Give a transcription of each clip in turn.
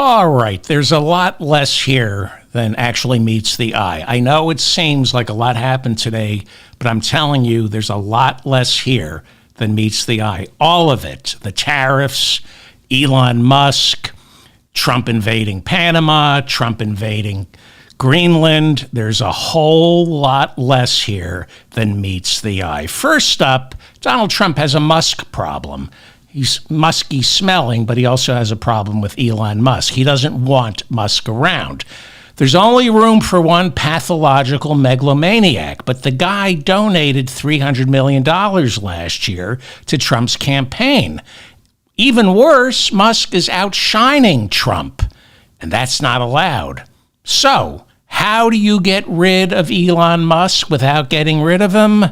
All right, there's a lot less here than actually meets the eye. I know it seems like a lot happened today, but I'm telling you, there's a lot less here than meets the eye. All of it, the tariffs, Elon Musk, Trump invading Panama, Trump invading Greenland. There's a whole lot less here than meets the eye. First up, Donald Trump has a Musk problem. He's musky smelling, but he also has a problem with Elon Musk. He doesn't want Musk around. There's only room for one pathological megalomaniac, but the guy donated $300 million last year to Trump's campaign. Even worse, Musk is outshining Trump, and that's not allowed. So, how do you get rid of Elon Musk without getting rid of him?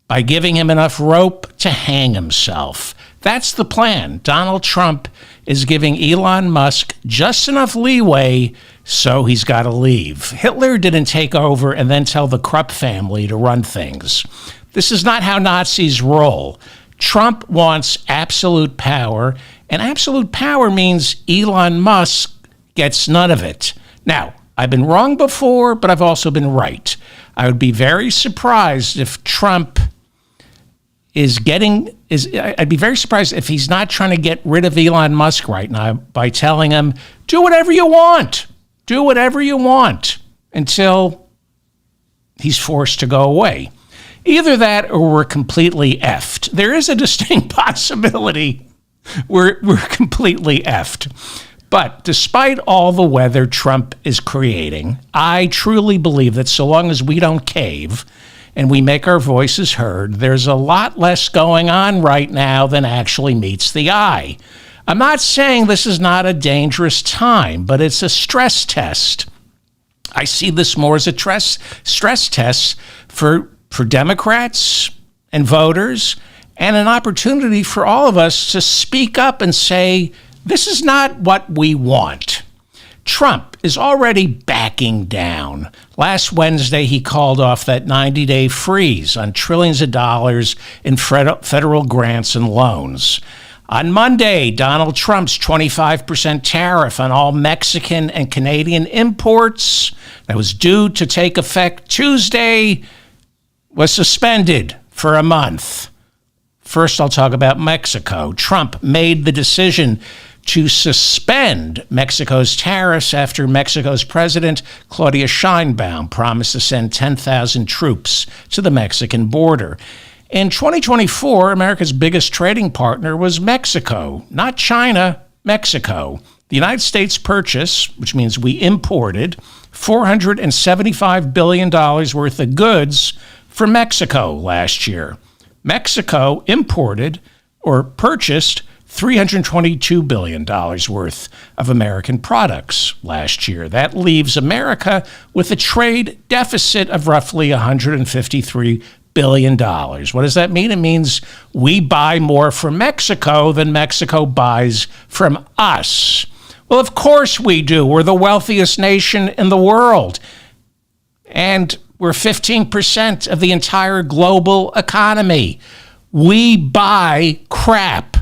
By giving him enough rope to hang himself. That's the plan. Donald Trump is giving Elon Musk just enough leeway so he's got to leave. Hitler didn't take over and then tell the Krupp family to run things. This is not how Nazis roll. Trump wants absolute power, and absolute power means Elon Musk gets none of it. Now, I've been wrong before, but I've also been right. I would be very surprised if Trump I'd be very surprised if he's not trying to get rid of Elon Musk right now by telling him, do whatever you want. Do whatever you want until he's forced to go away. Either that or we're completely effed. There is a distinct possibility we're completely effed. But despite all the weather Trump is creating, I truly believe that so long as we don't cave and we make our voices heard, there's a lot less going on right now than actually meets the eye. I'm not saying this is not a dangerous time, but it's a stress test. I see this more as a stress test for Democrats and voters, and an opportunity for all of us to speak up and say, this is not what we want. Trump is already backing down. Last Wednesday, he called off that 90-day freeze on trillions of dollars in federal grants and loans. On Monday, Donald Trump's 25% tariff on all Mexican and Canadian imports that was due to take effect Tuesday was suspended for a month. First, I'll talk about Mexico. Trump made the decision to suspend Mexico's tariffs after Mexico's president, Claudia Sheinbaum, promised to send 10,000 troops to the Mexican border. In 2024, America's biggest trading partner was Mexico, not China, Mexico. The United States purchased, which means we imported, $475 billion worth of goods from Mexico last year. Mexico imported or purchased $322 billion worth of American products last year. That leaves America with a trade deficit of roughly $153 billion. What does that mean? It means we buy more from Mexico than Mexico buys from us. Well, of course we do. We're the wealthiest nation in the world. And we're 15% of the entire global economy. We buy crap.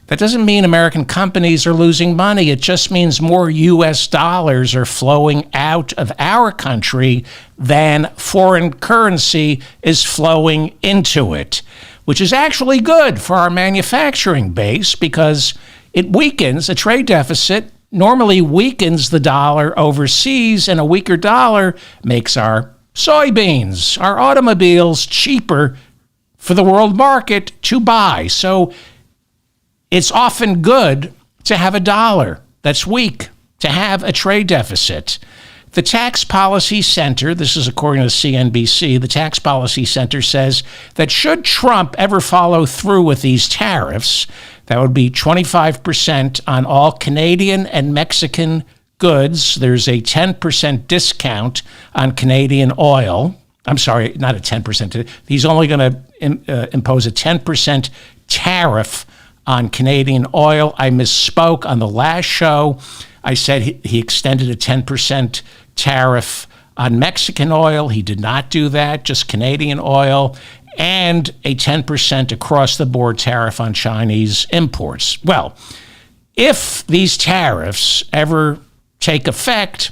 That doesn't mean American companies are losing money. It just means more U.S. dollars are flowing out of our country than foreign currency is flowing into it, which is actually good for our manufacturing base because it weakens. A trade deficit normally weakens the dollar overseas, and a weaker dollar makes our soybeans, our automobiles cheaper for the world market to buy. So it's often good to have a dollar that's weak, to have a trade deficit. The Tax Policy Center, this is according to CNBC, the Tax Policy Center says that should Trump ever follow through with these tariffs, that would be 25% on all Canadian and Mexican goods. There's a 10% discount on Canadian oil. I'm sorry, not a 10%. He's only going to impose a 10% tariff on Canadian oil. I misspoke on the last show. I said he extended a 10% tariff on Mexican oil. He did not do that, just Canadian oil, and a 10% across-the-board tariff on Chinese imports. Well, If these tariffs ever take effect,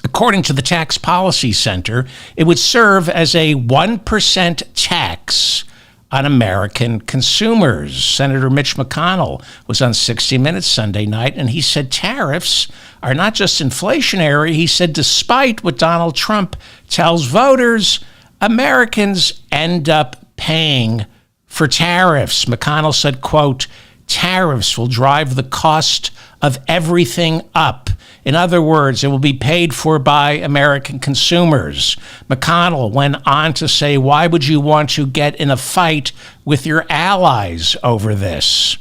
according to the Tax Policy Center, it would serve as a 1% tax on American consumers. Senator Mitch McConnell was on 60 Minutes Sunday night, and he said tariffs are not just inflationary. He said despite what Donald Trump tells voters, Americans end up paying for tariffs. McConnell said, quote, tariffs will drive the cost of everything up. In other words, it will be paid for by American consumers. McConnell went on to say, why would you want to get in a fight with your allies over this?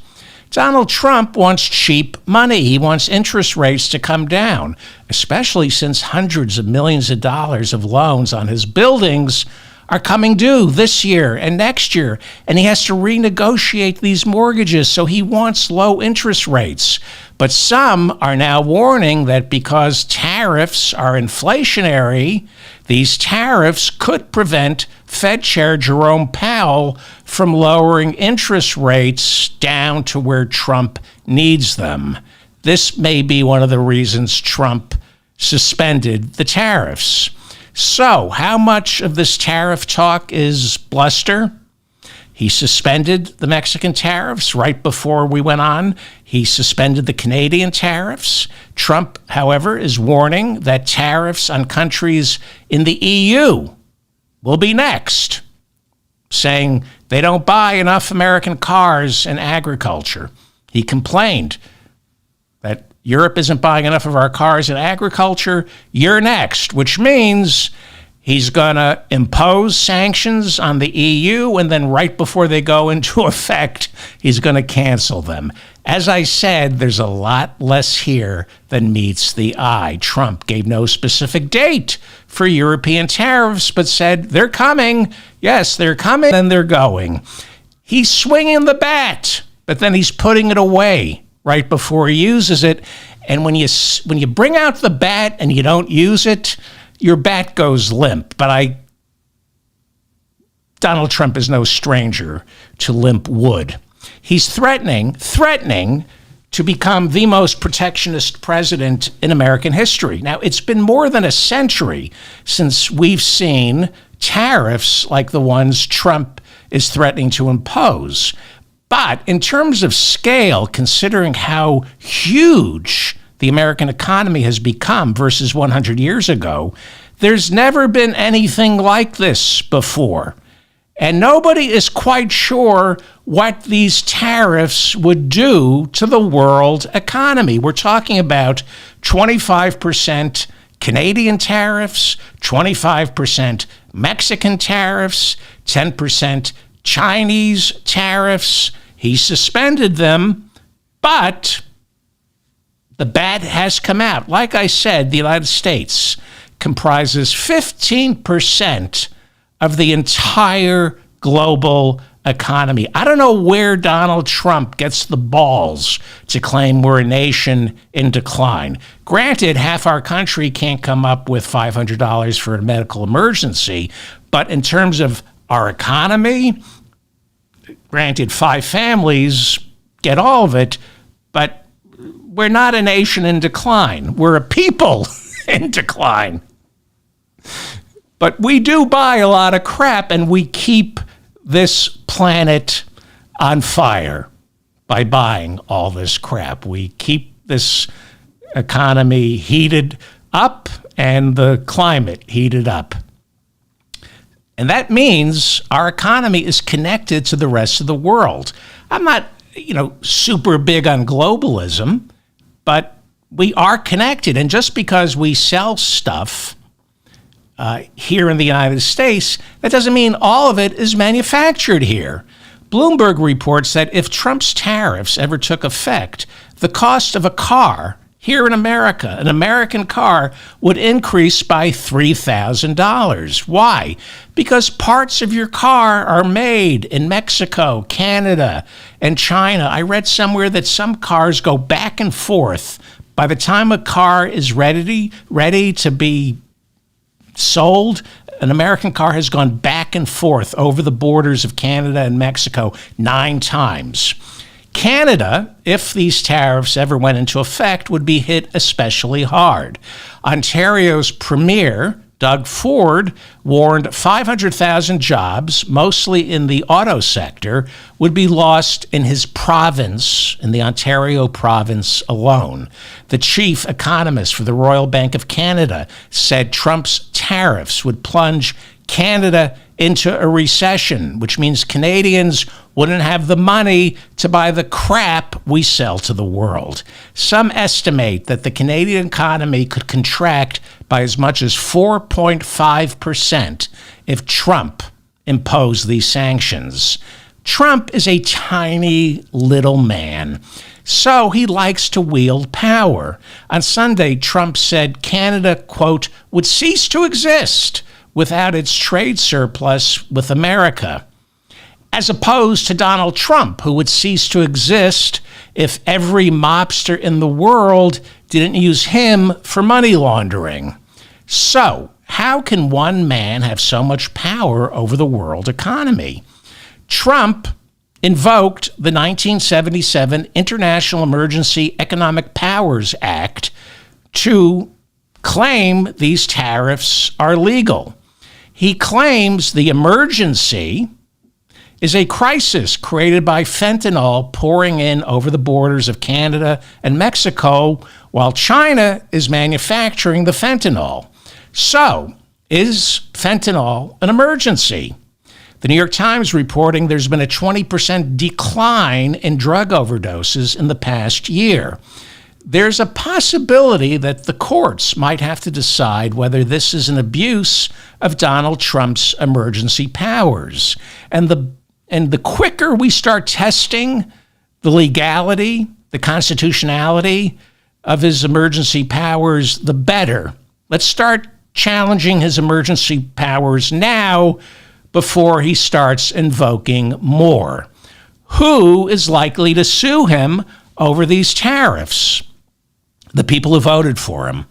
Donald Trump wants cheap money. He wants interest rates to come down, especially since hundreds of millions of dollars of loans on his buildings are coming due this year and next year, and he has to renegotiate these mortgages, so he wants low interest rates. But some are now warning that because tariffs are inflationary, these tariffs could prevent Fed Chair Jerome Powell from lowering interest rates down to where Trump needs them. This may be one of the reasons Trump suspended the tariffs. So, how much of this tariff talk is bluster? He suspended the Mexican tariffs right before we went on. He suspended the Canadian tariffs. Trump, however, is warning that tariffs on countries in the EU will be next, saying they don't buy enough American cars and agriculture. He complained that Europe isn't buying enough of our cars and agriculture. You're next, which means he's going to impose sanctions on the EU, and then right before they go into effect, he's going to cancel them. As I said, there's a lot less here than meets the eye. Trump gave no specific date for European tariffs, but said they're coming. Yes, they're coming, and they're going. He's swinging the bat, but then he's putting it away right before he uses it. And when you bring out the bat and you don't use it, your bat goes limp. But Donald Trump is no stranger to limp wood. He's threatening to become the most protectionist president in American history. Now, it's been more than a century since we've seen tariffs like the ones Trump is threatening to impose. But in terms of scale, considering how huge the American economy has become versus 100 years ago, there's never been anything like this before. And nobody is quite sure what these tariffs would do to the world economy. We're talking about 25% Canadian tariffs, 25% Mexican tariffs, 10% Chinese tariffs. He suspended them, but the bat has come out. Like I said, the United States comprises 15% of the entire global economy. I don't know where Donald Trump gets the balls to claim we're a nation in decline. Granted, half our country can't come up with $500 for a medical emergency, but in terms of our economy, granted, 5 families get all of it, but we're not a nation in decline. We're a people in decline. But we do buy a lot of crap, and we keep this planet on fire by buying all this crap. We keep this economy heated up and the climate heated up. And that means our economy is connected to the rest of the world. I'm not, super big on globalism, but we are connected. And just because we sell stuff here in the United States, that doesn't mean all of it is manufactured here. Bloomberg reports that if Trump's tariffs ever took effect, the cost of a car here in America, an American car, would increase by $3,000. Why? Because parts of your car are made in Mexico, Canada, and China. I read somewhere that some cars go back and forth. By the time a car is ready to be sold, an American car has gone back and forth over the borders of Canada and Mexico 9 times. Canada, if these tariffs ever went into effect, would be hit especially hard. Ontario's premier, Doug Ford, warned 500,000 jobs, mostly in the auto sector, would be lost in his province, in the Ontario province alone. The chief economist for the Royal Bank of Canada said Trump's tariffs would plunge Canada into a recession, which means Canadians wouldn't have the money to buy the crap we sell to the world. Some estimate that the Canadian economy could contract by as much as 4.5% if Trump imposed these sanctions. Trump is a tiny little man, so he likes to wield power. On Sunday, Trump said Canada, quote, would cease to exist without its trade surplus with America, as opposed to Donald Trump, who would cease to exist if every mobster in the world didn't use him for money laundering. So, how can one man have so much power over the world economy? Trump invoked the 1977 International Emergency Economic Powers Act to claim these tariffs are legal. He claims the emergency is a crisis created by fentanyl pouring in over the borders of Canada and Mexico while China is manufacturing the fentanyl. So, is fentanyl an emergency? The New York Times reporting there's been a 20% decline in drug overdoses in the past year. There's a possibility that the courts might have to decide whether this is an abuse of Donald Trump's emergency powers. And the quicker we start testing the legality, the constitutionality of his emergency powers, the better. Let's start challenging his emergency powers now before he starts invoking more. Who is likely to sue him over these tariffs? The people who voted for him.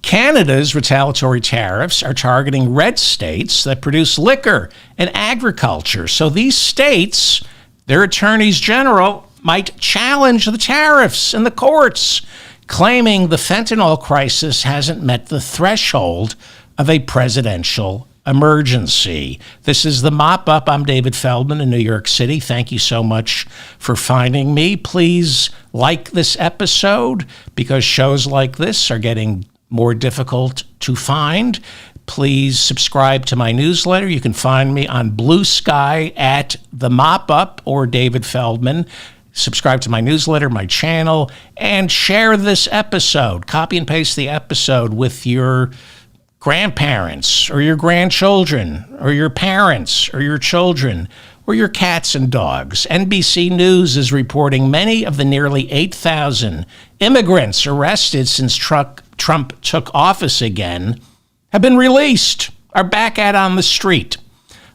Canada's retaliatory tariffs are targeting red states that produce liquor and agriculture. So these states, their attorneys general, might challenge the tariffs in the courts, claiming the fentanyl crisis hasn't met the threshold of a presidential emergency. This is the Mop Up. I'm David Feldman in New York City. Thank you so much for finding me. Please like this episode because shows like this are getting more difficult to find. Please subscribe to my newsletter. You can find me on Blue Sky at The Mop Up or David Feldman. Subscribe to my newsletter, my channel, and share this episode. Copy and paste the episode with your grandparents or your grandchildren or your parents or your children or your cats and dogs. NBC News is reporting many of the nearly 8,000 immigrants arrested since Trump took office again have been released, are back out on the street.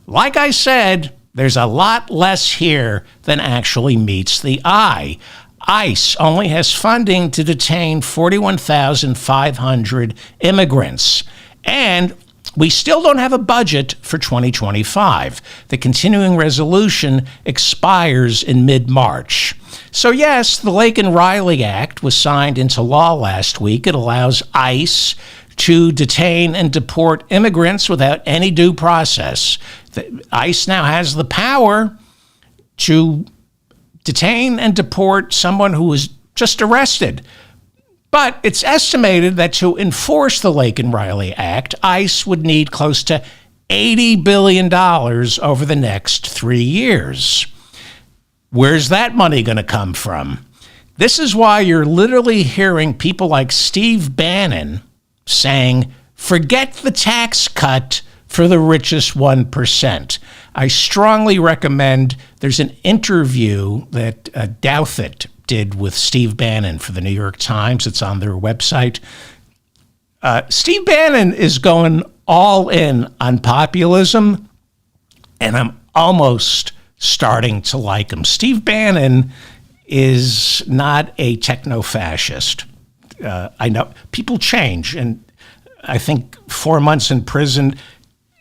Like I said, there's a lot less here than actually meets the eye. ICE only has funding to detain 41,500 immigrants. And we still don't have a budget for 2025. The continuing resolution expires in mid-March. So yes, the Laken Riley Act was signed into law last week. It allows ICE to detain and deport immigrants without any due process. ICE now has the power to detain and deport someone who was just arrested. But it's estimated that to enforce the Laken Riley Act, ICE would need close to $80 billion over the next 3 years. Where's that money going to come from? This is why you're literally hearing people like Steve Bannon saying, forget the tax cut for the richest 1%. I strongly recommend, there's an interview that Douthat did with Steve Bannon for the New York Times. It's on their website. Steve Bannon is going all in on populism, and I'm almost starting to like him. Steve Bannon is not a techno-fascist. I know people change, and I think 4 months in prison,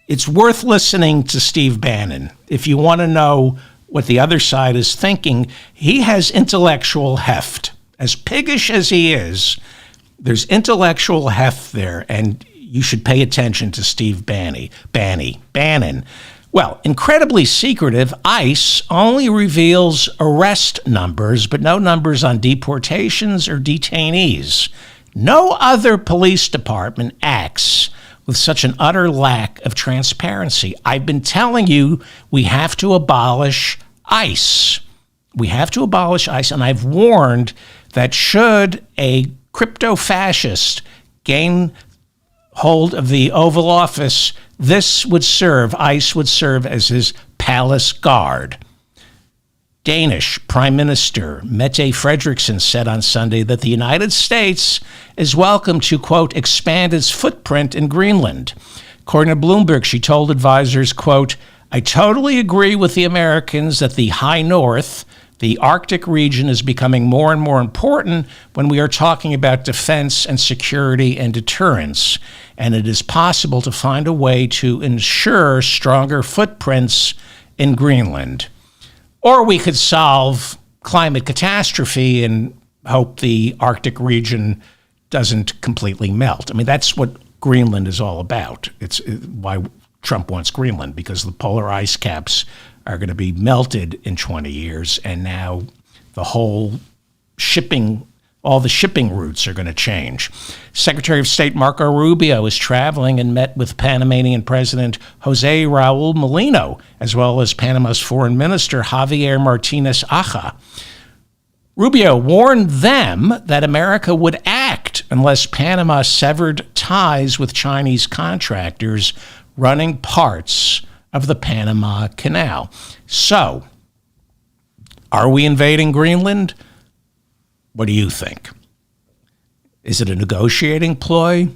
it's worth listening to Steve Bannon. If you want to know what the other side is thinking. He has intellectual heft. As piggish as he is, there's intellectual heft there, and you should pay attention to Steve Bannon. Well, incredibly secretive, ICE only reveals arrest numbers, but no numbers on deportations or detainees. No other police department acts with such an utter lack of transparency. I've been telling you we have to abolish ICE. We have to abolish ICE, and I've warned that should a crypto-fascist gain hold of the Oval Office, ICE would serve as his palace guard. Danish Prime Minister Mette Frederiksen said on Sunday that the United States is welcome to, quote, expand its footprint in Greenland. According to Bloomberg, she told advisors, quote, I totally agree with the Americans that the High North, the Arctic region, is becoming more and more important when we are talking about defense and security and deterrence, and it is possible to find a way to ensure stronger footprints in Greenland. Or we could solve climate catastrophe and hope the Arctic region doesn't completely melt. I mean, that's what Greenland is all about. It's why Trump wants Greenland, because the polar ice caps are going to be melted in 20 years, and now the whole all the shipping routes are going to change. Secretary of State Marco Rubio is traveling and met with Panamanian President Jose Raul Molino, as well as Panama's Foreign Minister Javier Martinez Aja. Rubio warned them that America would act unless Panama severed ties with Chinese contractors running parts of the Panama Canal. So, are we invading Greenland? What do you think? Is it a negotiating ploy?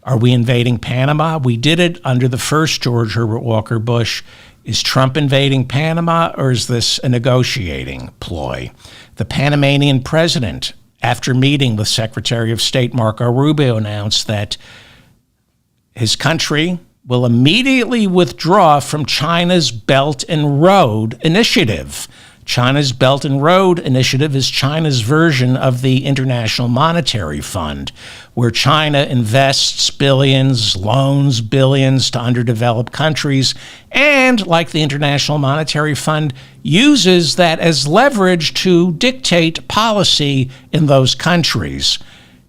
Are we invading Panama? We did it under the first George Herbert Walker Bush. Is Trump invading Panama, or is this a negotiating ploy? The Panamanian president, after meeting with Secretary of State Marco Rubio, announced that his country will immediately withdraw from China's Belt and Road Initiative. China's Belt and Road Initiative is China's version of the International Monetary Fund, where China invests billions, loans billions to underdeveloped countries, and, like the International Monetary Fund, uses that as leverage to dictate policy in those countries.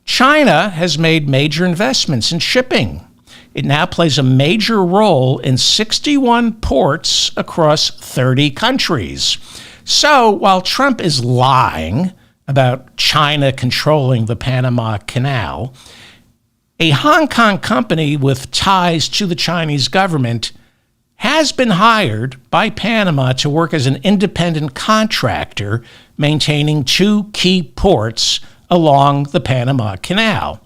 China has made major investments in shipping. It now plays a major role in 61 ports across 30 countries. So while Trump is lying about China controlling the Panama Canal, a Hong Kong company with ties to the Chinese government has been hired by Panama to work as an independent contractor maintaining two key ports along the Panama Canal.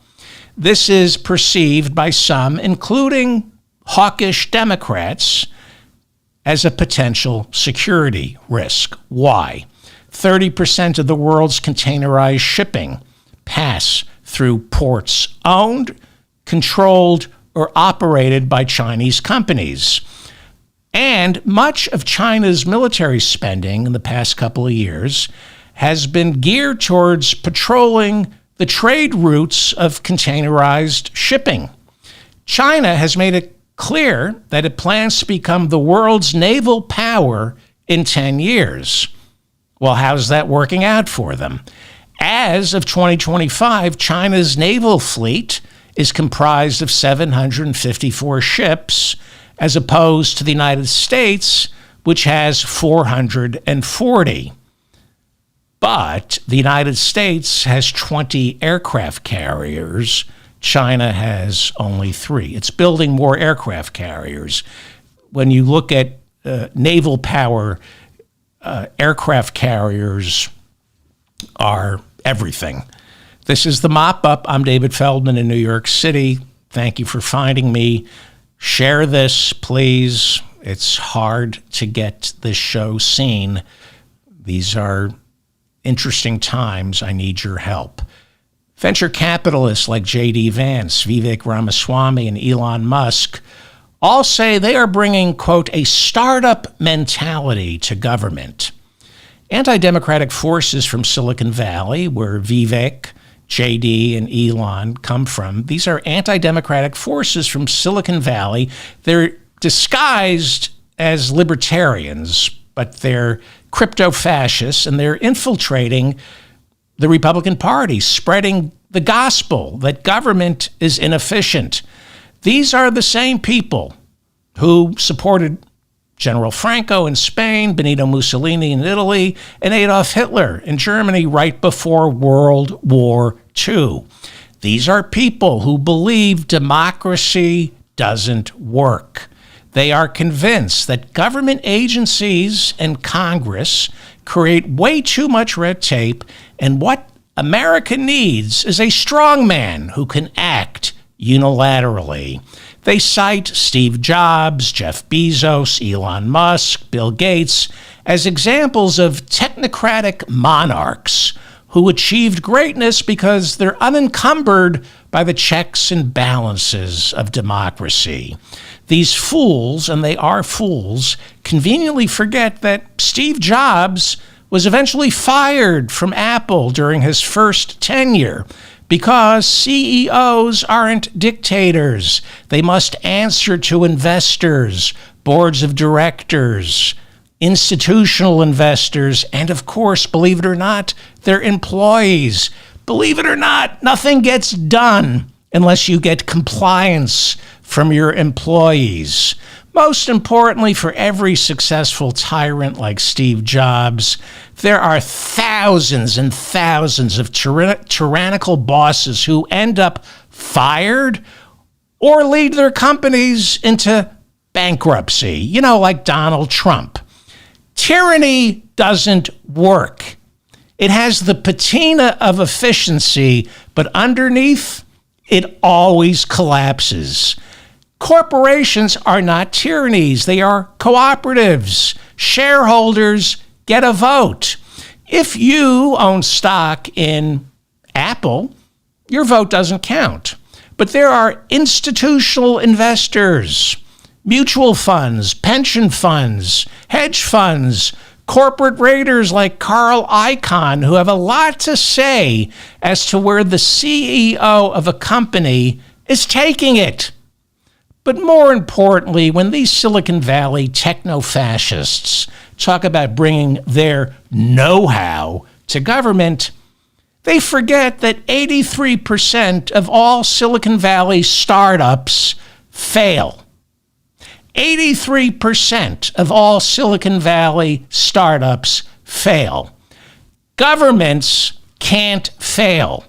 This is perceived by some, including hawkish Democrats, as a potential security risk. Why? 30% of the world's containerized shipping pass through ports owned, controlled, or operated by Chinese companies. And much of China's military spending in the past couple of years has been geared towards patrolling the trade routes of containerized shipping. China has made it clear that it plans to become the world's naval power in 10 years. Well, how's that working out for them? As of 2025, China's naval fleet is comprised of 754 ships, as opposed to the United States, which has 440. But the United States has 20 aircraft carriers. China has only 3. It's building more aircraft carriers. When you look at naval power, aircraft carriers are everything. This is the Mop-Up. I'm David Feldman in New York City. Thank you for finding me. Share this, please. It's hard to get this show seen. These are interesting times. I need your help. Venture capitalists like J.D. Vance, Vivek Ramaswamy, and Elon Musk all say they are bringing, quote, a startup mentality to government. Anti-democratic forces from Silicon Valley, where Vivek, JD, and Elon come from, these are anti-democratic forces from Silicon Valley. They're disguised as libertarians, but they're crypto-fascists, and they're infiltrating the Republican Party, spreading the gospel that government is inefficient. These are the same people who supported General Franco in Spain, Benito Mussolini in Italy, and Adolf Hitler in Germany right before World War II. These are people who believe democracy doesn't work. They are convinced that government agencies and Congress create way too much red tape, and what America needs is a strong man who can act unilaterally. They cite Steve Jobs, Jeff Bezos, Elon Musk, Bill Gates as examples of technocratic monarchs who achieved greatness because they're unencumbered by the checks and balances of democracy. These fools, and they are fools, conveniently forget that Steve Jobs was eventually fired from Apple during his first tenure because CEOs aren't dictators. They must answer to investors, boards of directors, institutional investors, and of course, believe it or not, their employees. Believe it or not, nothing gets done unless you get compliance from your employees. Most importantly, for every successful tyrant like Steve Jobs, there are thousands and thousands of tyrannical bosses who end up fired or lead their companies into bankruptcy, like Donald Trump. Tyranny doesn't work. It has the patina of efficiency, but underneath, it always collapses. Corporations are not tyrannies. They are cooperatives. Shareholders get a vote. If you own stock in Apple, your vote doesn't count. But there are institutional investors, mutual funds, pension funds, hedge funds, corporate raiders like Carl Icahn, who have a lot to say as to where the CEO of a company is taking it. But more importantly, when these Silicon Valley techno-fascists talk about bringing their know-how to government, they forget that 83% of all Silicon Valley startups fail. 83% of all Silicon Valley startups fail. Governments can't fail,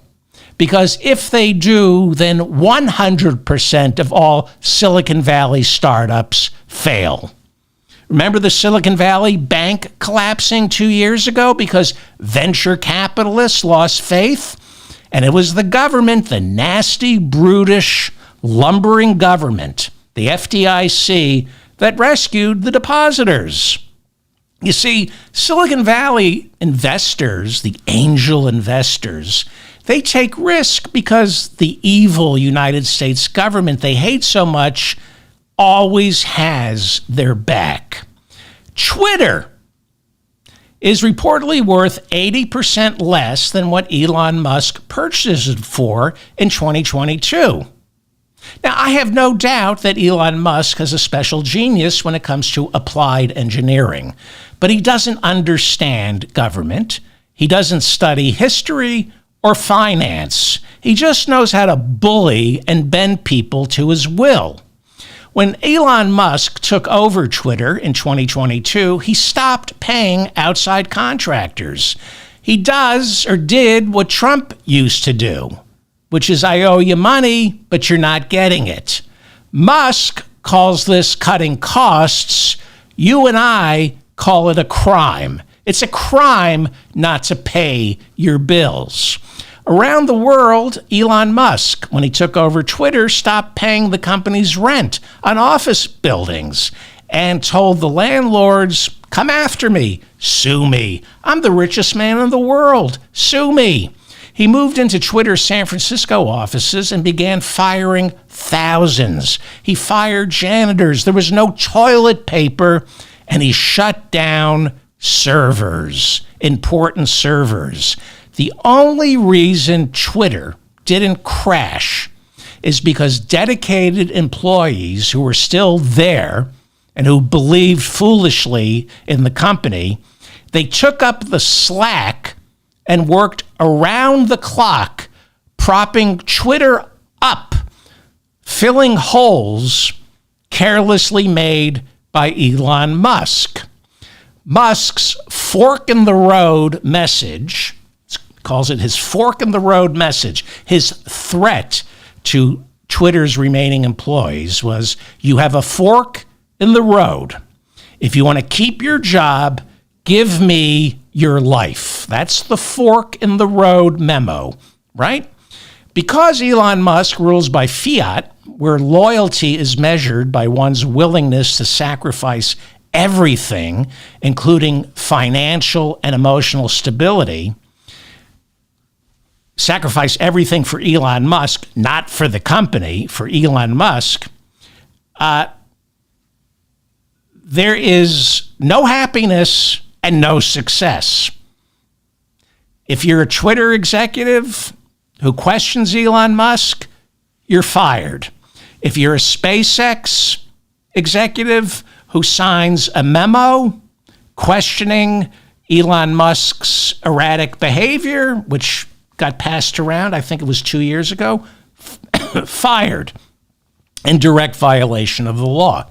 because if they do, then 100% of all Silicon Valley startups fail. Remember the Silicon Valley Bank collapsing 2 years ago because venture capitalists lost faith? And it was the government, the nasty, brutish, lumbering government, the FDIC, that rescued the depositors. You see, Silicon Valley investors, the angel investors, they take risk because the evil United States government they hate so much always has their back. Twitter is reportedly worth 80% less than what Elon Musk purchased it for in 2022. Now, I have no doubt that Elon Musk has a special genius when it comes to applied engineering, but he doesn't understand government. He doesn't study history or finance. He just knows how to bully and bend people to his will. When Elon Musk took over Twitter in 2022, he stopped paying outside contractors. He did what Trump used to do, which is, I owe you money, but you're not getting it. Musk calls this cutting costs. You and I call it a crime. It's a crime not to pay your bills. Around the world, Elon Musk, when he took over Twitter, stopped paying the company's rent on office buildings and told the landlords, come after me, sue me. I'm the richest man in the world, sue me. He moved into Twitter's San Francisco offices and began firing thousands. He fired janitors. There was no toilet paper, and he shut down servers, important servers. The only reason Twitter didn't crash is because dedicated employees who were still there and who believed foolishly in the company, they took up the slack and worked around the clock, propping Twitter up, filling holes carelessly made by Elon Musk. Musk's fork in the road message, calls it his fork in the road message, his threat to Twitter's remaining employees was, you have a fork in the road. If you want to keep your job, give me your life. That's the fork in the road memo, right? Because Elon Musk rules by fiat, where loyalty is measured by one's willingness to sacrifice everything, including financial and emotional stability, sacrifice everything for Elon Musk, not for the company, for Elon Musk, there is no happiness and no success. If you're a Twitter executive who questions Elon Musk, you're fired. If you're a SpaceX executive who signs a memo questioning Elon Musk's erratic behavior, which got passed around, I think it was 2 years ago, fired in direct violation of the law.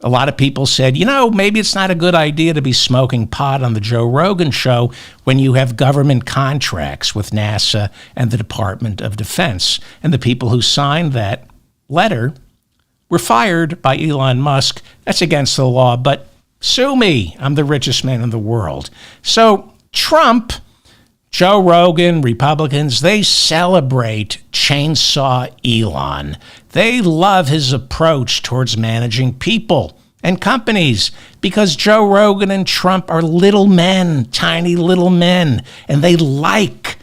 A lot of people said, maybe it's not a good idea to be smoking pot on the Joe Rogan show when you have government contracts with NASA and the Department of Defense. And the people who signed that letter were fired by Elon Musk. That's against the law, but sue me. I'm the richest man in the world. So Trump, Joe Rogan, Republicans, they celebrate Chainsaw Elon. They love his approach towards managing people and companies because Joe Rogan and Trump are little men, tiny little men, and they like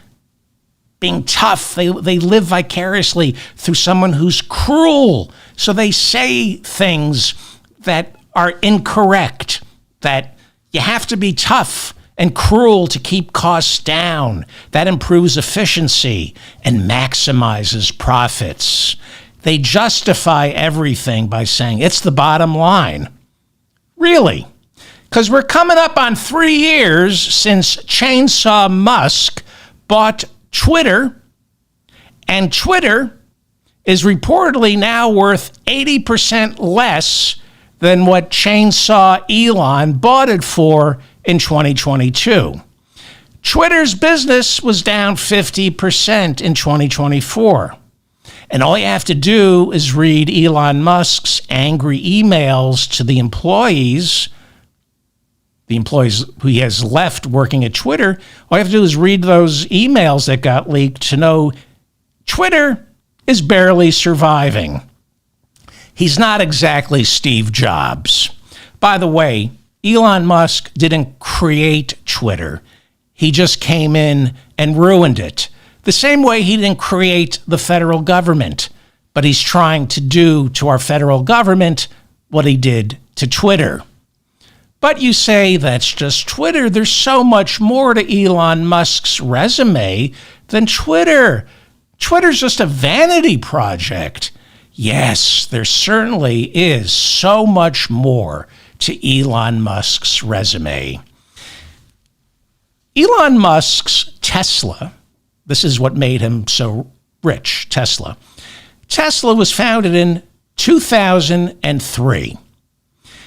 being tough. They live vicariously through someone who's cruel. So they say things that are incorrect, that you have to be tough and cruel to keep costs down. That improves efficiency and maximizes profits. They justify everything by saying it's the bottom line. Really? Because we're coming up on 3 years since Chainsaw Musk bought Twitter, and Twitter is reportedly now worth 80% less than what Chainsaw Elon bought it for in 2022. Twitter's business was down 50% in 2024. And all you have to do is read Elon Musk's angry emails to the employees who he has left working at Twitter. All you have to do is read those emails that got leaked to know Twitter is barely surviving. He's not exactly Steve Jobs. By the way, Elon Musk didn't create Twitter. He just came in and ruined it. The same way he didn't create the federal government, but he's trying to do to our federal government what he did to Twitter. But you say that's just Twitter. There's so much more to Elon Musk's resume than Twitter. Twitter's just a vanity project. Yes, there certainly is so much more to Elon Musk's resume. Elon Musk's Tesla, this is what made him so rich, Tesla. Tesla was founded in 2003.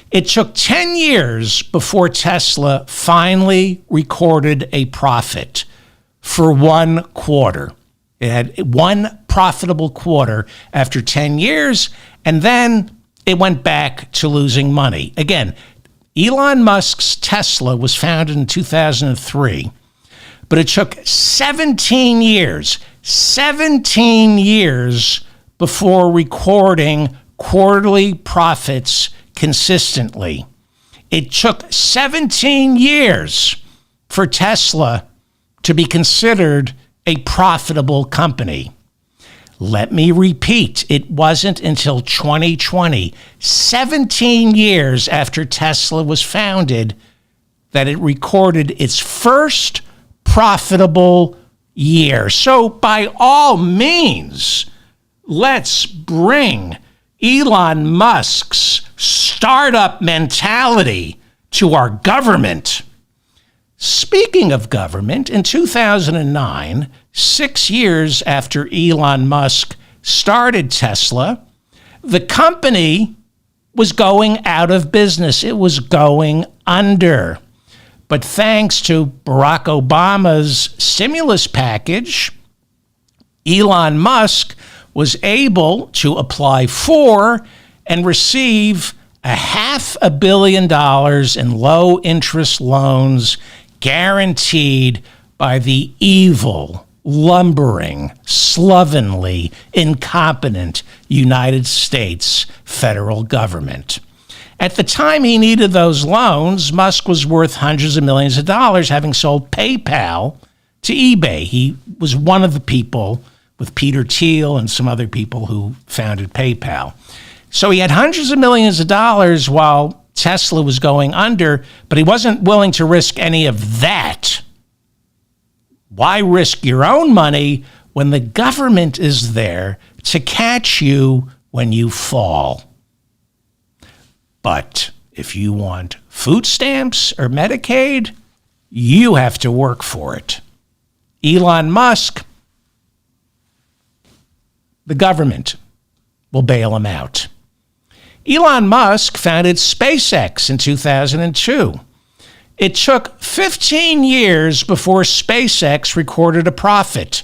It took 10 years before Tesla finally recorded a profit for 1 quarter. It had one profitable quarter after 10 years, and then it went back to losing money. Again, Elon Musk's Tesla was founded in 2003, but it took 17 years before recording quarterly profits consistently. It took 17 years for Tesla to be considered a profitable company. Let me repeat, it wasn't until 2020, 17 years after Tesla was founded, that it recorded its first profitable year. So by all means, let's bring Elon Musk's startup mentality to our government. Speaking of government, in 2009, 6 years after Elon Musk started Tesla, the company was going out of business. It was going under. But thanks to Barack Obama's stimulus package, Elon Musk was able to apply for and receive $500 million in low-interest loans guaranteed by the evil, lumbering, slovenly, incompetent United States federal government. At the time he needed those loans, Musk was worth hundreds of millions of dollars, having sold PayPal to eBay. He was one of the people, with Peter Thiel and some other people, who founded PayPal. So he had hundreds of millions of dollars while Tesla was going under, but he wasn't willing to risk any of that. Why risk your own money when the government is there to catch you when you fall? But if you want food stamps or Medicaid, you have to work for it. Elon Musk, the government will bail him out. Elon Musk founded SpaceX in 2002. It took 15 years before SpaceX recorded a profit.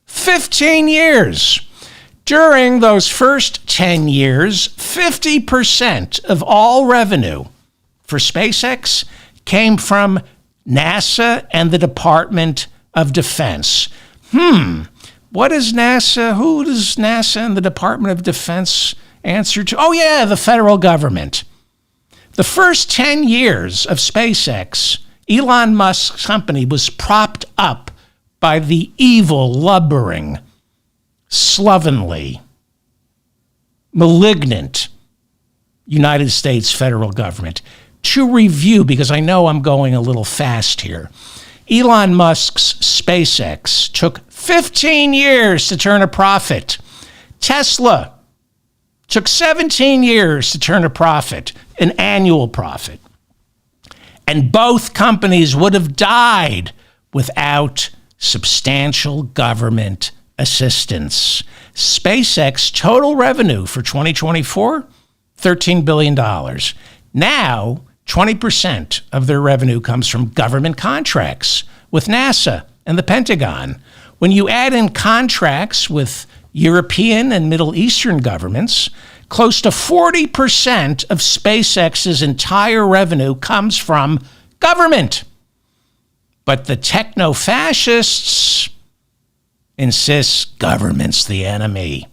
15 years. During those first 10 years, 50% of all revenue for SpaceX came from NASA and the Department of Defense. What is NASA? Who does NASA and the Department of Defense answer to? Oh, yeah, the federal government. The first 10 years of SpaceX, Elon Musk's company was propped up by the evil, lumbering, slovenly, malignant United States federal government. To review, because I know I'm going a little fast here, Elon Musk's SpaceX took 15 years to turn a profit. Tesla took 17 years to turn a profit, an annual profit. And both companies would have died without substantial government assistance. SpaceX total revenue for 2024, $13 billion. Now, 20% of their revenue comes from government contracts with NASA and the Pentagon. When you add in contracts with European and Middle Eastern governments, close to 40% of SpaceX's entire revenue comes from government. But the techno-fascists insist government's the enemy.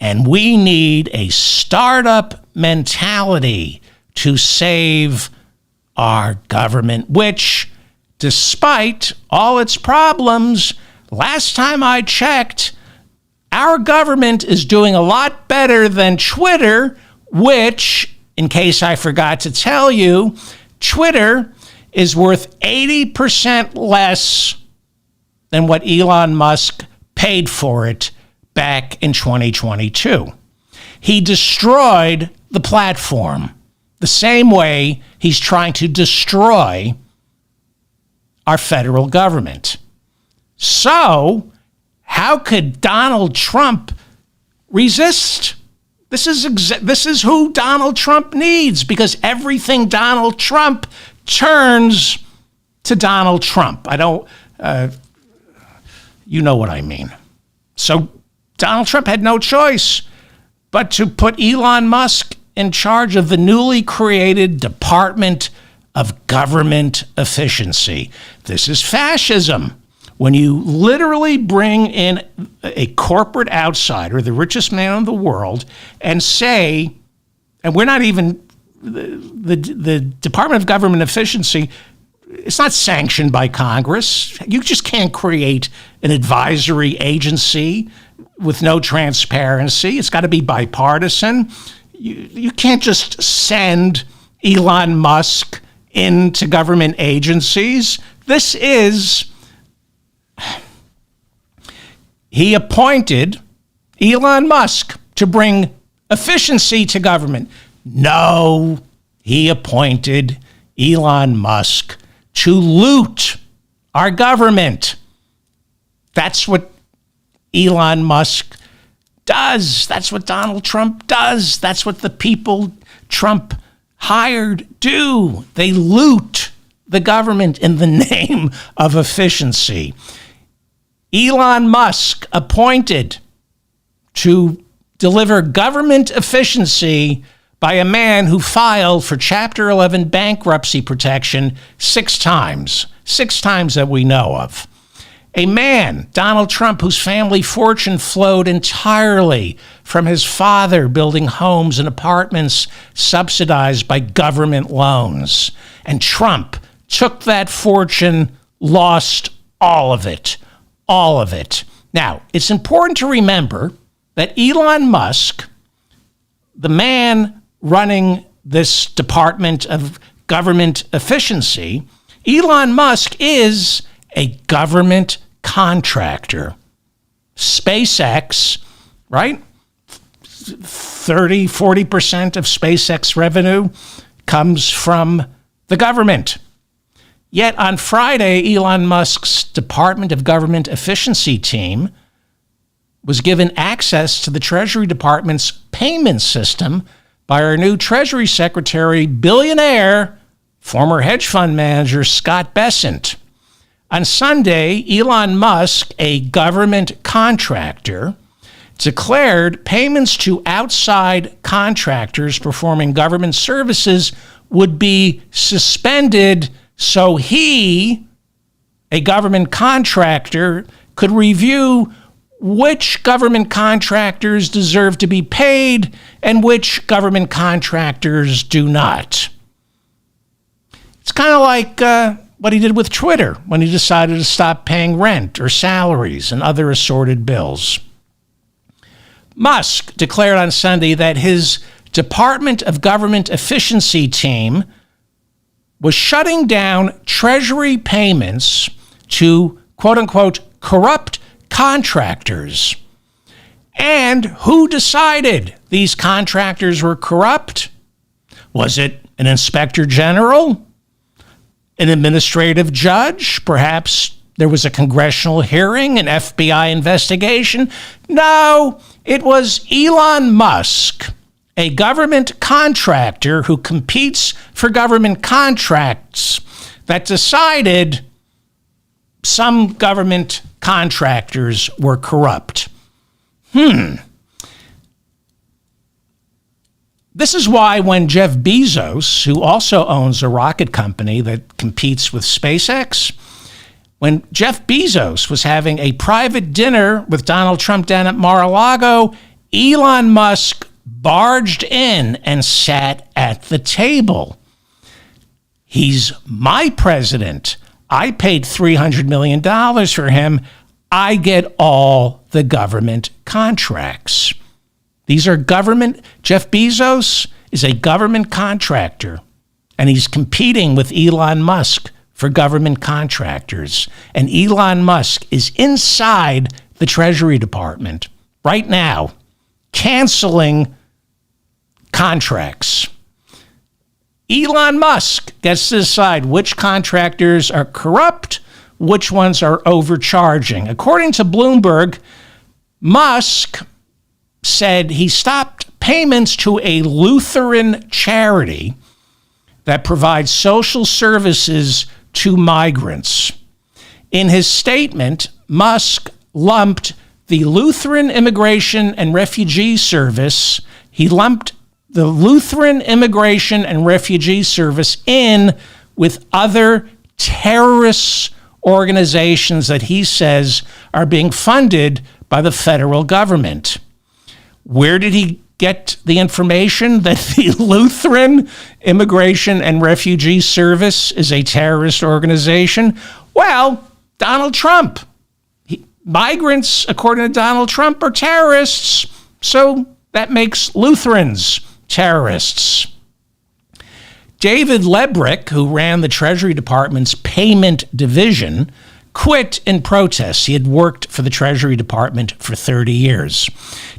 And we need a startup mentality to save our government, which, despite all its problems, last time I checked, our government is doing a lot better than Twitter, which, in case I forgot to tell you, Twitter is worth 80% less than what Elon Musk paid for it back in 2022. He destroyed the platform the same way he's trying to destroy our federal government. So, how could Donald Trump resist? This is who Donald Trump needs, because everything Donald Trump turns to Donald Trump. You know what I mean. So Donald Trump had no choice but to put Elon Musk in charge of the newly created Department of Government Efficiency. This is fascism. When you literally bring in a corporate outsider, the richest man in the world, and say, and we're not even, the Department of Government Efficiency it's not sanctioned by Congress. You just can't create an advisory agency with no transparency. It's got to be bipartisan. You can't just send Elon Musk into government agencies. He appointed Elon Musk to bring efficiency to government. No, he appointed Elon Musk to loot our government. That's what Elon Musk does. That's what Donald Trump does. That's what the people Trump hired do. They loot the government in the name of efficiency. Elon Musk appointed to deliver government efficiency by a man who filed for Chapter 11 bankruptcy protection 6 times that we know of. A man, Donald Trump, whose family fortune flowed entirely from his father building homes and apartments subsidized by government loans. And Trump took that fortune, lost all of it. All of it. Now, it's important to remember that Elon Musk, the man running this Department of Government Efficiency, Elon Musk is a government contractor. SpaceX, right? 40% of SpaceX revenue comes from the government. Yet on Friday, Elon Musk's Department of Government Efficiency team was given access to the Treasury Department's payment system by our new Treasury Secretary, billionaire, former hedge fund manager Scott Bessent. On Sunday, Elon Musk, a government contractor, declared payments to outside contractors performing government services would be suspended so he, a government contractor, could review which government contractors deserve to be paid and which government contractors do not. It's kind of like what he did with Twitter when he decided to stop paying rent or salaries and other assorted bills. Musk declared on Sunday that his Department of Government Efficiency team was shutting down Treasury payments to, quote-unquote, corrupt contractors. And who decided these contractors were corrupt? Was it an inspector general? An administrative judge? Perhaps there was a congressional hearing, an FBI investigation? No, it was Elon Musk, a government contractor who competes for government contracts, that decided some government contractors were corrupt. This is why when Jeff Bezos, who also owns a rocket company that competes with SpaceX, when Jeff Bezos was having a private dinner with Donald Trump down at Mar-a-Lago, Elon Musk barged in and sat at the table. He's my president. I paid $300 million for him. I get all the government contracts. These are government. Jeff Bezos is a government contractor, and he's competing with Elon Musk for government contractors. And Elon Musk is inside the Treasury Department right now, canceling contracts. Elon Musk gets to decide which contractors are corrupt, which ones are overcharging. According to Bloomberg, Musk said he stopped payments to a Lutheran charity that provides social services to migrants. In his statement, Musk lumped the Lutheran Immigration and Refugee Service, the Lutheran Immigration and Refugee Service in with other terrorist organizations that he says are being funded by the federal government. Where did he get the information that the Lutheran Immigration and Refugee Service is a terrorist organization? Well, Donald Trump. Migrants, according to Donald Trump, are terrorists. So that makes Lutherans terrorists. David Lebrick, who ran the Treasury Department's payment division, quit in protest. He had worked for the Treasury Department for 30 years.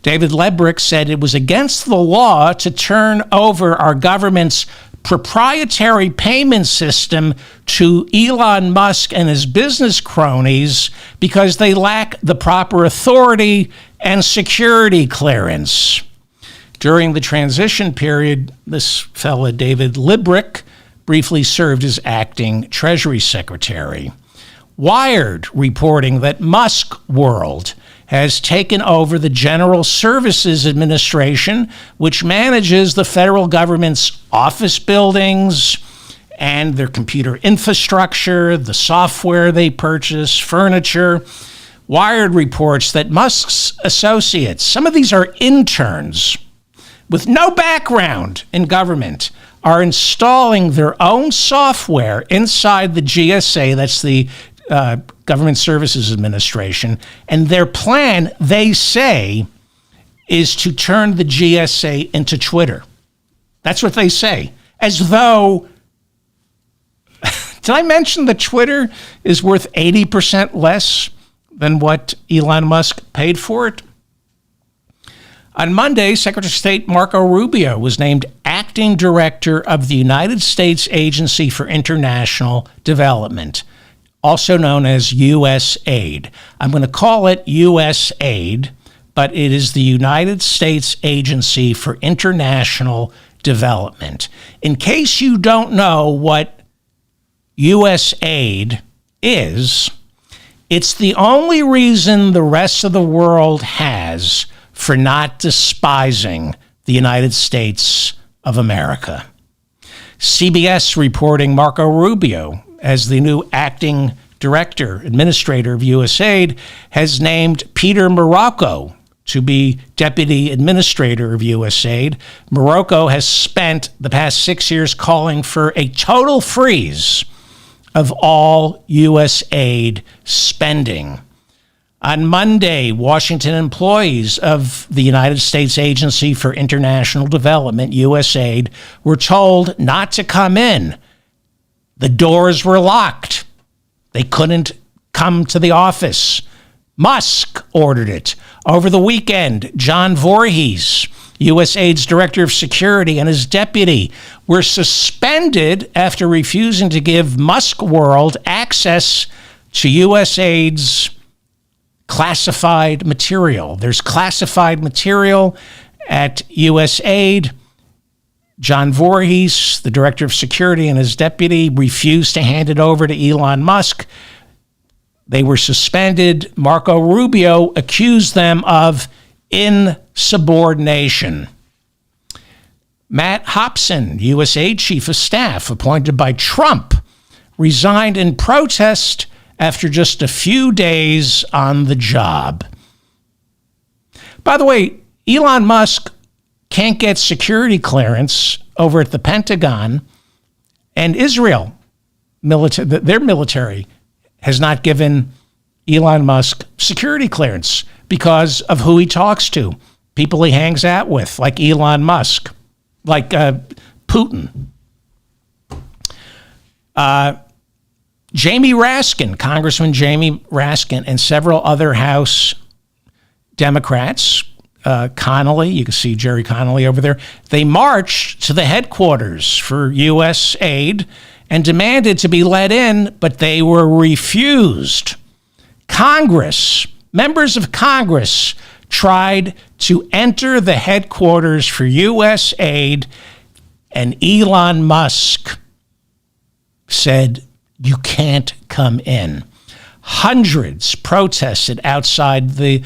David Lebrick said it was against the law to turn over our government's proprietary payment system to Elon Musk and his business cronies because they lack the proper authority and security clearance. During the transition period, this fella, David Lebrick, briefly served as acting Treasury Secretary. Wired reporting that Musk World has taken over the General Services Administration, which manages the federal government's office buildings and their computer infrastructure, the software they purchase, furniture. Wired reports that Musk's associates, some of these are interns with no background in government, are installing their own software inside the GSA, that's the Government Services Administration, and their plan, they say, is to turn the GSA into Twitter. That's what they say. As though, did I mention that Twitter is worth 80% less than what Elon Musk paid for it? On Monday, Secretary of State Marco Rubio was named acting director of the United States Agency for International Development, also known as USAID. I'm going to call it USAID, but it is the United States Agency for International Development. In case you don't know what USAID is, it's the only reason the rest of the world has for not despising the United States of America. CBS reporting Marco Rubio, as the new acting director, administrator of USAID, has named Peter Marocco to be deputy administrator of USAID. Marocco has spent the past 6 years calling for a total freeze of all USAID spending. On Monday, Washington employees of the United States Agency for International Development, USAID, were told not to come in. The doors were locked. They couldn't come to the office. Musk ordered it. Over the weekend, John Voorhees, USAID's director of security, and his deputy were suspended after refusing to give Musk World access to USAID's classified material. There's classified material at USAID. John Voorhees, the director of security, and his deputy refused to hand it over to Elon Musk. They were suspended. Marco Rubio accused them of insubordination. Matt Hobson, USAID chief of staff, appointed by Trump, resigned in protest after just a few days on the job. By the way, Elon Musk can't get security clearance over at the Pentagon, and Israel, their military, has not given Elon Musk security clearance because of who he talks to, people he hangs out with, like Elon Musk, like Putin. Jamie Raskin, Congressman Jamie Raskin, and several other House Democrats, Connolly, you can see Jerry Connolly over there, they marched to the headquarters for USAID and demanded to be let in, but they were refused. Congress, members of Congress, tried to enter the headquarters for USAID, and Elon Musk said, "You can't come in." Hundreds protested outside the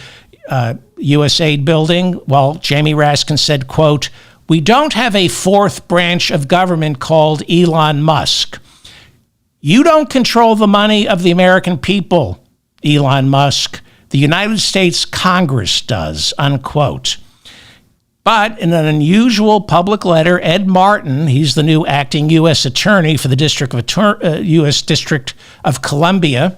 USAID building while Jamie Raskin said, quote, "We don't have a fourth branch of government called Elon Musk. You don't control the money of the American people, Elon Musk. The United States Congress does," unquote. But in an unusual public letter, Ed Martin, he's the new acting U.S. attorney for the U.S. District of Columbia,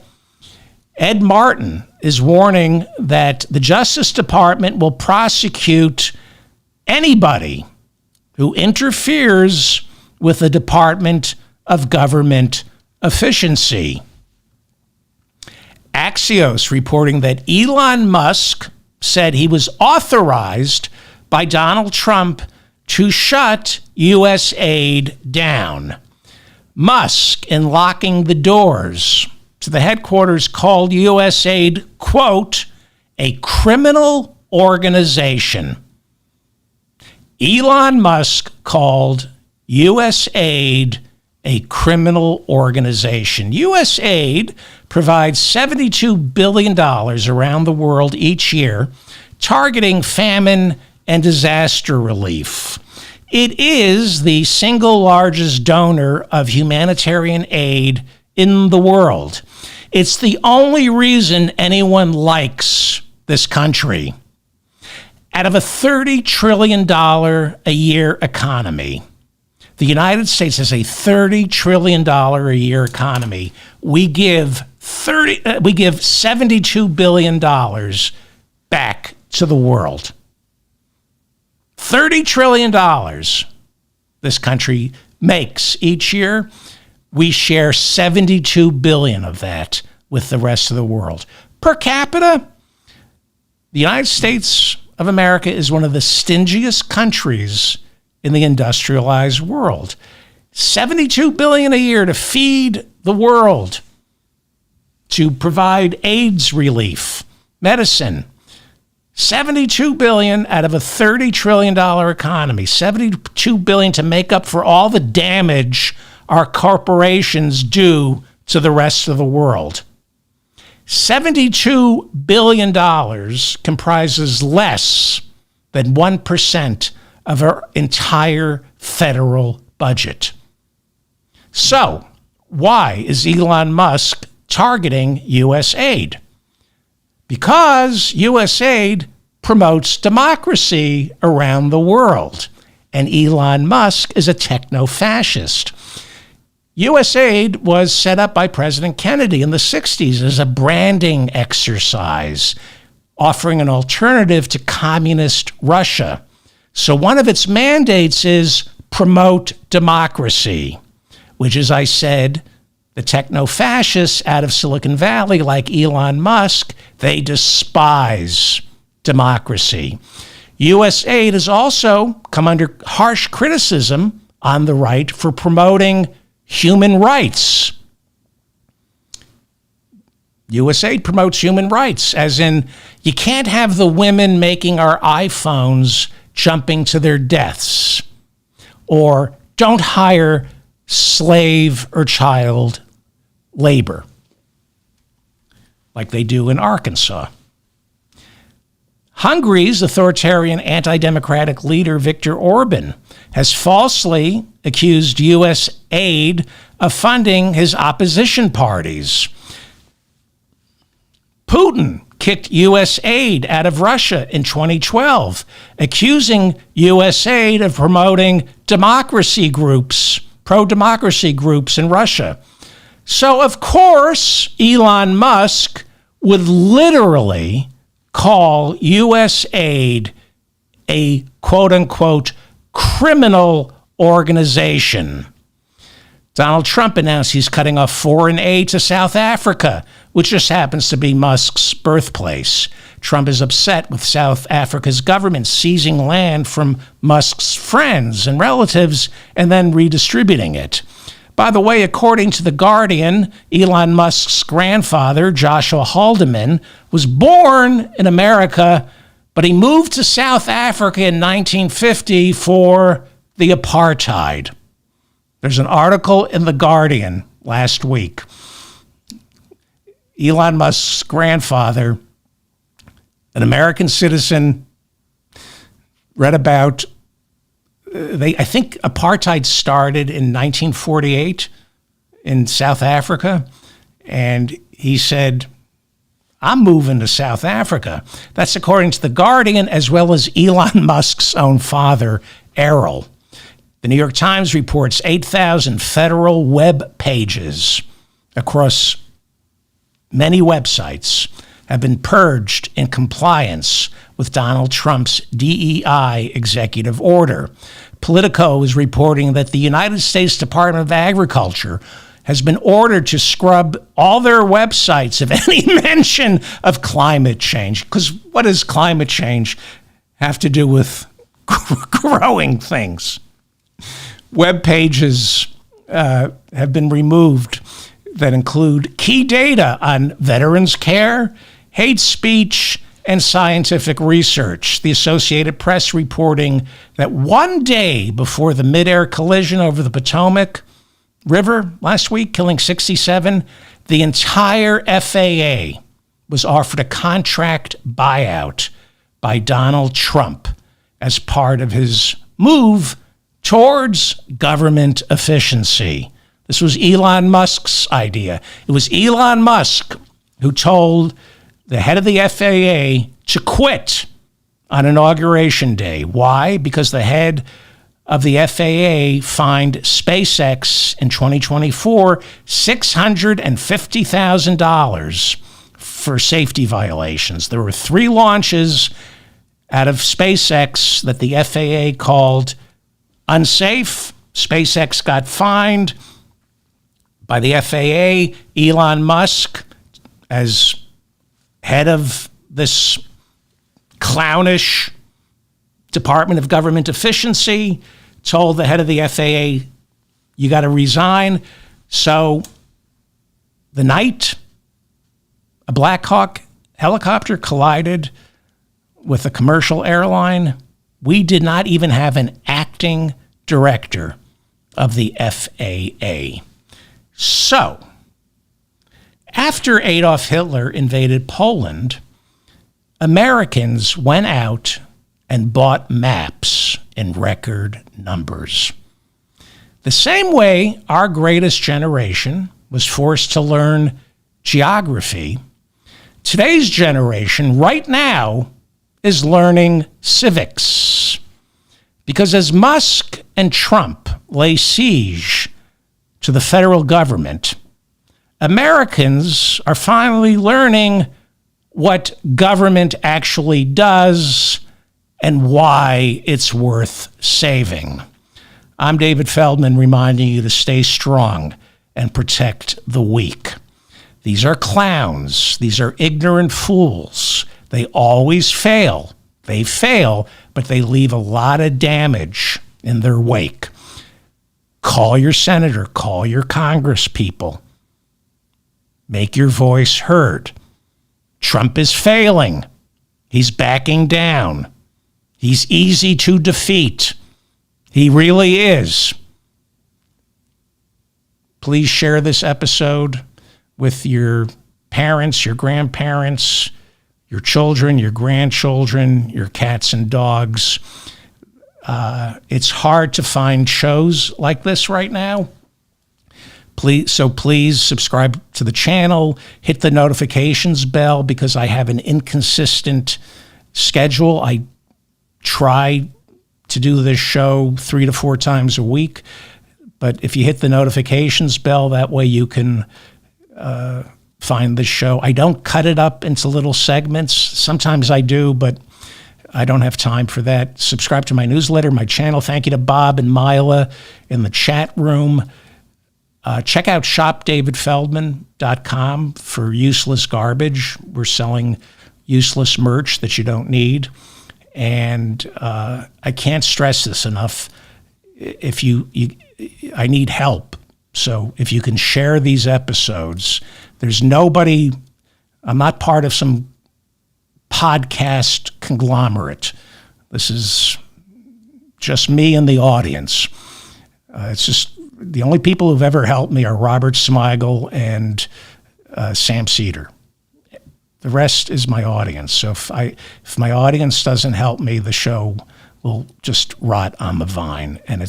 Ed Martin is warning that the Justice Department will prosecute anybody who interferes with the Department of Government Efficiency. Axios reporting that Elon Musk said he was authorized by Donald Trump to shut U.S. aid down. Musk, in locking the doors to the headquarters, called U.S. aid, quote, a criminal organization. Elon Musk called U.S. aid a criminal organization. U.S. aid provides $72 billion around the world each year, targeting famine and disaster relief. It is the single largest donor of humanitarian aid in the world. It's the only reason anyone likes this country. Out of a $30 trillion a year economy, the United States has a $30 trillion a year economy. We give $72 billion back to the world. $30 trillion this country makes each year. We share $72 billion of that with the rest of the world. Per capita, the United States of America is one of the stingiest countries in the industrialized world. $72 billion a year to feed the world, to provide AIDS relief, medicine. $72 billion out of a $30 trillion economy. $72 billion to make up for all the damage our corporations do to the rest of the world. $72 billion comprises less than 1% of our entire federal budget. So, why is Elon Musk targeting U.S. aid? Because U.S. aid promotes democracy around the world, and Elon Musk is a techno-fascist. U.S. aid was set up by President Kennedy in the 60s as a branding exercise, offering an alternative to communist Russia. So one of its mandates is promote democracy, which, as I said, the techno-fascists out of Silicon Valley, like Elon Musk, they despise democracy. U.S. aid has also come under harsh criticism on the right for promoting human rights. U.S. aid promotes human rights, as in, you can't have the women making our iPhones jumping to their deaths, or don't hire slave or child labor like they do in Arkansas. Hungary's authoritarian anti-democratic leader Viktor Orban has falsely accused U.S. aid of funding his opposition parties. Putin kicked U.S. aid out of Russia in 2012, accusing U.S. aid of promoting democracy groups, pro-democracy groups in Russia. So, of course, Elon Musk would literally call U.S. aid a quote-unquote criminal organization. Donald Trump announced he's cutting off foreign aid to South Africa, which just happens to be Musk's birthplace. Trump is upset with South Africa's government seizing land from Musk's friends and relatives and then redistributing it. By the way, according to The Guardian, Elon Musk's grandfather, Joshua Haldeman, was born in America, but he moved to South Africa in 1950 for the apartheid. There's an article in The Guardian last week. Elon Musk's grandfather, an American citizen, read about I think apartheid started in 1948 in South Africa, and he said, I'm moving to South Africa. That's according to The Guardian, as well as Elon Musk's own father, Errol. The New York Times reports 8,000 federal web pages across many websites have been purged in compliance with Donald Trump's DEI executive order. Politico is reporting that the United States Department of Agriculture has been ordered to scrub all their websites of any mention of climate change. Because what does climate change have to do with growing things? Web pages have been removed that include key data on veterans care, hate speech, and scientific research. The Associated Press reporting that one day before the mid-air collision over the Potomac River last week, killing 67, the entire FAA was offered a contract buyout by Donald Trump as part of his move towards government efficiency. This was Elon Musk's idea. It was Elon Musk who told the head of the FAA to quit on Inauguration Day. Why? Because the head of the FAA fined SpaceX in 2024 $650,000 for safety violations. There were 3 launches out of SpaceX that the FAA called unsafe. SpaceX got fined by the FAA. Elon Musk, as head of this clownish Department of Government Efficiency, told the head of the FAA, you got to resign. So the night a Black Hawk helicopter collided with a commercial airline, we did not even have an acting director of the FAA. So, after Adolf Hitler invaded Poland, Americans went out and bought maps in record numbers. The same way our greatest generation was forced to learn geography, today's generation right now is learning civics. Because as Musk and Trump lay siege to the federal government, Americans are finally learning what government actually does and why it's worth saving. I'm David Feldman, reminding you to stay strong and protect the weak. These are clowns. These are ignorant fools. They always fail. They fail, but they leave a lot of damage in their wake. Call your senator. Call your Congress people. Make your voice heard. Trump is failing. He's backing down. He's easy to defeat. He really is. Please share this episode with your parents, your grandparents, your children, your grandchildren, your cats and dogs. It's hard to find shows like this right now. Please subscribe to the channel, hit the notifications bell, because I have an inconsistent schedule. I try to do this show 3 to 4 times a week, but if you hit the notifications bell, that way you can find the show. I don't cut it up into little segments. Sometimes I do, but I don't have time for that. Subscribe to my newsletter, my channel. Thank you to Bob and Mila in the chat room. Check out shopdavidfeldman.com for useless garbage. We're selling useless merch that you don't need. And I can't stress this enough. If I need help. So if you can share these episodes, there's nobody, I'm not part of some podcast conglomerate. This is just me and the audience. It's just the only people who've ever helped me are Robert Smigel and Sam Cedar. The rest is my audience. So if my audience doesn't help me, the show will just rot on the vine. And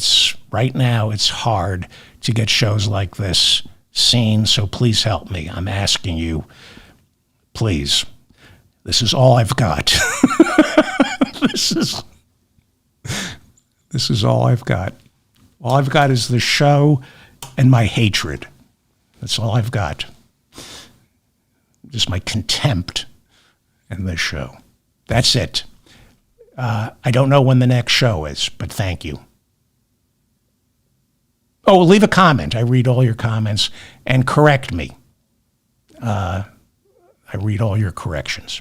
right now it's hard to get shows like this seen. So please help me. I'm asking you, Please. This is all I've got. This is all I've got. All I've got is the show and my hatred. That's all I've got. Just my contempt and this show. That's it. I don't know when the next show is, but thank you. Oh, leave a comment. I read all your comments and correct me. I read all your corrections.